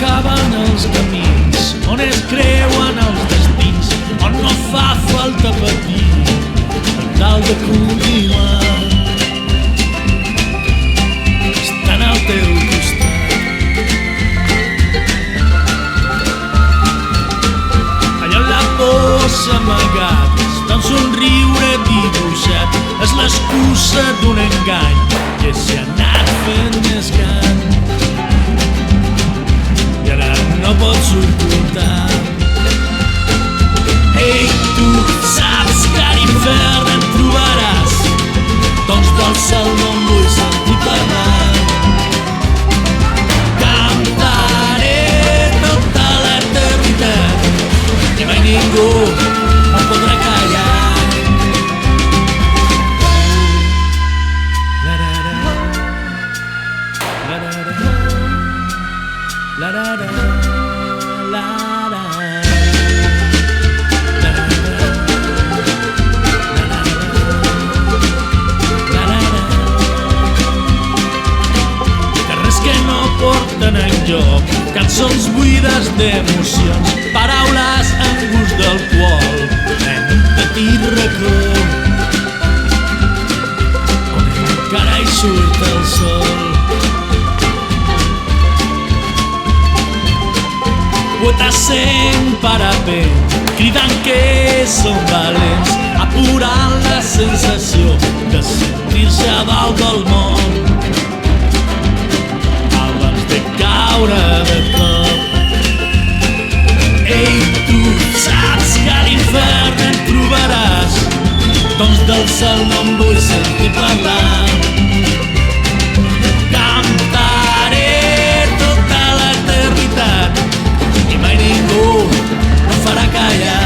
s'acaben els camins, on es creuen els destins, on no fa falta patir per tal de continuar. Estan al teu costat. Allà on la por s'ha amagat, està un somriure dibuixat, és l'excusa d'un engany que s'ha anat fent més gran i ara no pots ocultar. Ei, tu saps que a l'infern em trobaràs, doncs del cel no em vull sentir parlar. Cantaré tota l'eternitat i mai ningú em podrà callar. Porten enlloc cançons buides d'emocions, paraules en gust d'alcohol en un petit racó on encara hi surt el sol. Poetes en parapent cridant que són valents, apurant la sensació de sentir-se a dalt del món caure de cop. Ei, tu saps que a l'infern em trobaràs, doncs del cel no em vull sentir parlar. Cantaré tota l'eternitat i mai ningú em farà callar.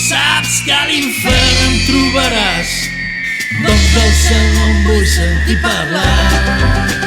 Saps que a l'infern em trobaràs, doncs del cel no em vull sentir parlar.